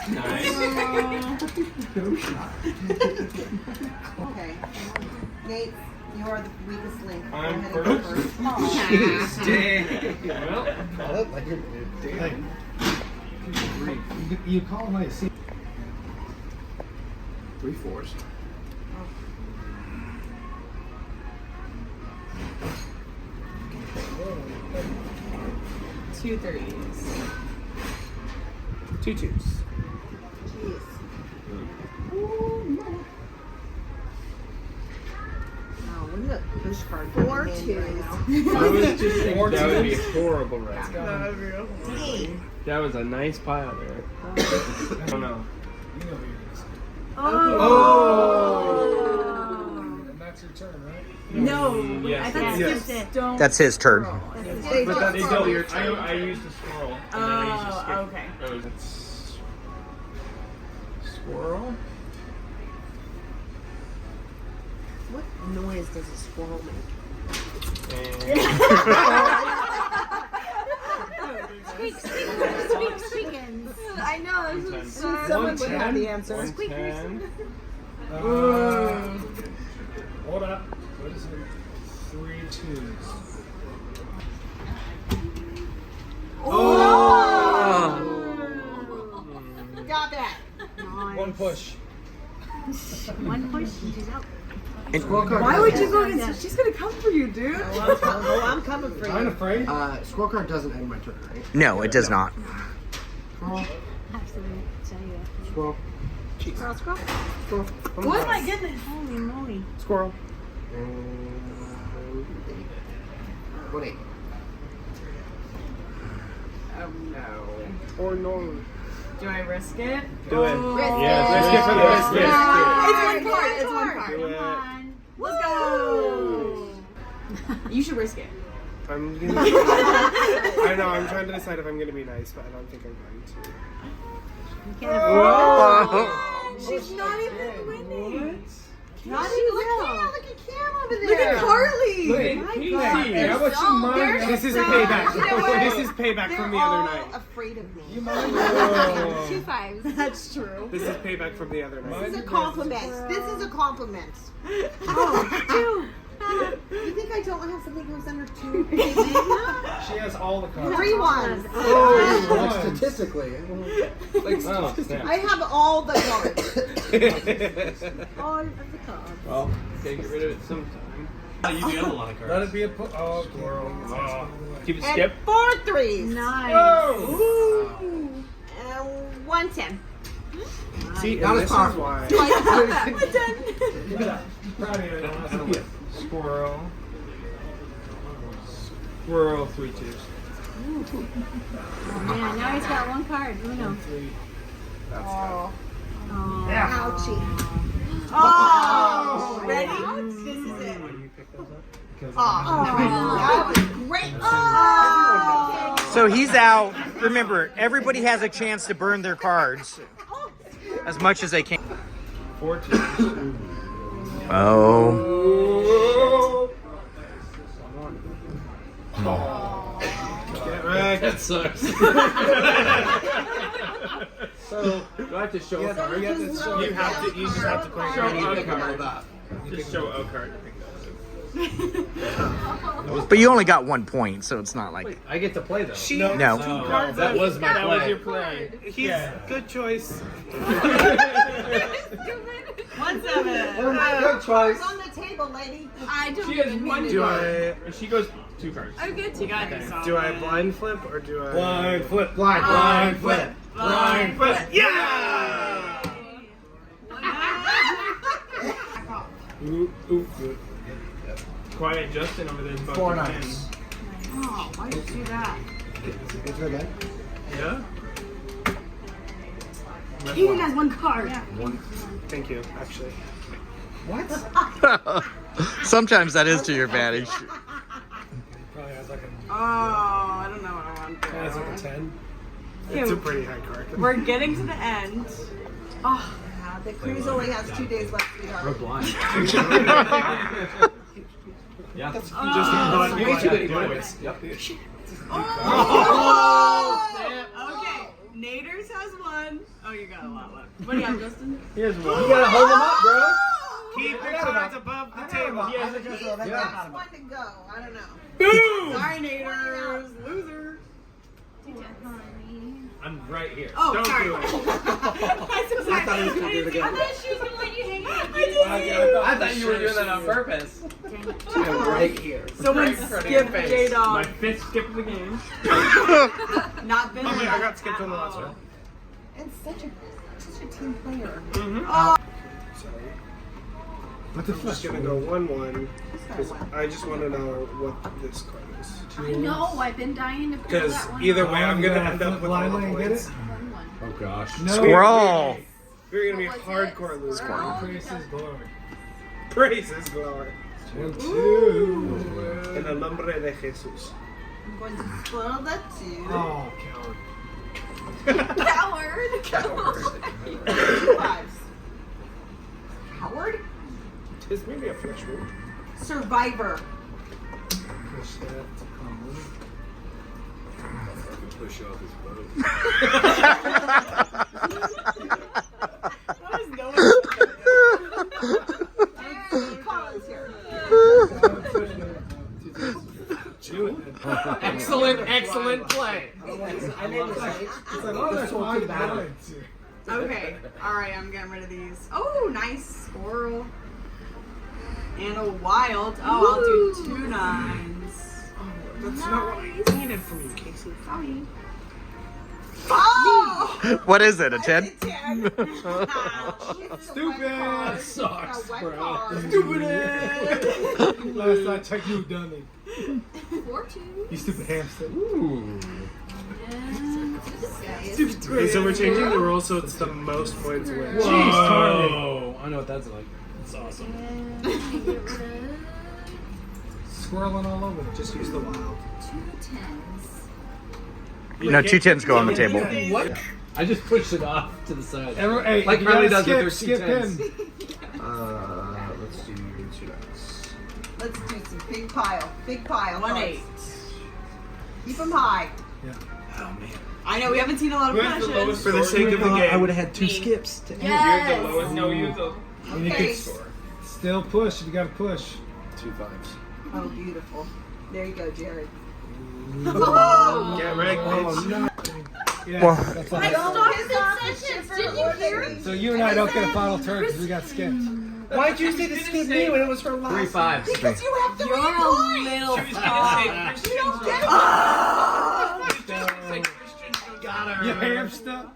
Nice. Okay. Nate, you are the weakest link. Go I'm ahead and go first. first. Well, Hey. You call him like 3 4s. 2 3s. 2 2s. Jeez. No, wouldn't it push for 4 2s? I was just thinking that would be horrible right now. Not real. That was a nice pile there. Oh no. you know who it is. Oh! And that's your turn, right? No, Yes, I thought yes. skipped it. Don't. That's his turn. But that's still your turn. I used the squirrel. And then I used to skip. Okay. Oh, that's squirrel. What noise does a squirrel make? And Squeakins. I know. This is so. Someone would have the answer. 110. Hold up. What is it? 3 2s. Got that. 1 push. One push and she's out. Why would you go against? She's gonna come for you, dude. Oh, I'm coming for I'm you. afraid. Squirrel card doesn't end my turn, right? No, it does not. Squirrel. Absolutely. Tell you. Squirrel. Squirrel, squirrel. Squirrel. Oh my goodness. Holy moly. Squirrel. What 8? Oh no. Or no. Do I risk it? Do it. Oh. Yes, risk it for the risk. It's one card. It's one card. Do it. Come on. Let's go. You should risk it. I'm gonna. I know. I'm trying to decide if I'm gonna be nice, but I don't think I'm going to. You can't afford Whoa. She's not even winning. Not even look at Cam over there. Look at Carly. Look at Casey. How about you mind? This is so- payback. You know what? This is payback They're from the all other night. afraid of me. You mind? Oh. 2 5s. That's true. This is payback from the other night. This is a compliment. This is a compliment. Oh, 2. You think I don't have something goes under 2? She has all the cards. 3 1s. Like statistically. Oh, snap. I have all the cards. All of the cards. Well, gotta get rid of it sometime. You do have a lot of cards. Let it be a oh, squirrel. Oh. Keep it And skip. 4 3s. Nice. Oh! And 110. See, Not and as this is powerful. why. Proud of you. I don't know. Squirrel. Squirrel 3 2s. Oh, man, now he's got 1 card. Uno. That's Oh. Oh. Ouchie. Oh. Ready? This is it. When you pick those up. Oh. That was great. Oh. So he's out. Remember, everybody has a chance to burn their cards as much as they can. 4 2s. Oh. Get wrecked. That sucks. So, do I have to show a card? You just have to play Show a a card. card. Just show a card. But you only got 1 point, so it's not like. I get to play though. No. No, that was my That play. was your play. He's good choice. 1 7. Good choice. It's on the table, lady. I don't She has even one mean card. it. She goes 2 cards. I'm good. You got this. Do I blind flip or do I? Blind flip. Blind flip. Blind flip. Yeah! Ooh, ooh, ooh. Quiet Justin over there is about 4 to 9s. win. Oh, why did you do that? It's good, man. Yeah? He only has 1 card. Thank you, actually. What? Sometimes that is to your advantage. Probably has like Oh, I don't know what I want to do. has like a 10. It's a pretty high card. We're getting to the end. Oh, The cruise only has 2 days left, We're sweetheart. blind. Yeah. Just You you ate too many do it. points. Yep. okay. Naders has one. Oh, you got a lot left. What do you have, Justin? Here's one. You gotta hold them up, bro. Keep your cards above the table. He's the last one to go. I don't know. Boom! Sorry, Naders. Loser. I'm right here. Oh, Don't sorry. do it. I'm so sorry. I thought he was gonna do it again. I thought she was gonna let you hang out. I thought you were doing that on purpose. I'm right here. Someone Right in front of your skipped face. J-Dog. My fifth skip of the game. Not been Oh wait, I got skipped on the last one. And such a team player. Sorry. What the I'm just gonna go 1-1 because I just want to know what this card is. I know. I've been dying to pull Because that one. either out. way, I'm gonna end up with all the blindly and get points. it? 1-1. Oh gosh. Squirrel. We're gonna be What was hardcore it? losers. Squirrel? Praises glory. Praises glory. 1-2. En el nombre de Jesús. I'm going to spoil that too. Oh, coward. Coward. Two fives. Howard? Is maybe a flesh wound. Survivor. Push that to common. Push off his boat. What is no one Collins here. Excellent play. I made mistakes. It's like, oh, there's 5 points here. Okay. Alright, I'm getting rid of these. Oh, nice squirrel. And a wild. Oh, I'll do 2 9s. That's not what I intended from you, Casey. Sorry. Oh! What is it? A 10? Stupid. Sucks, bro. Stupid. Last I checked, you dummy. 4-2. You stupid hamster. Okay, so we're changing the rules so it's the most points win. Whoa. I know what that's like. It's awesome. Swirling all over. Just use the wild. 2 10s. No, 2 10s go on the table. What? I just pushed it off to the side. Hey, like you Riley gotta does with skip her in. Let's do 2 dice. Let's do some big pile. Big pile. 1-8. Keep them high. Yeah. Oh man. I know we haven't seen a lot of Who has the pushes. lowest for the sake of the game? I would have had 2 Me. skips. To end. You're Yes. the lowest. No, you're the And you Okay. could still push if you gotta push. 2 5s. Oh, beautiful. There you go, Jared. Get ready, Oh, bitch. no. Yeah, Well- that's all I right. stopped the session. Did you hear it? So you and I don't get a final turn because we got skipped. Why'd you say to skip me when it was her last? 3 5s. Because you have to You're a reapply. little You don't get it. You hamster.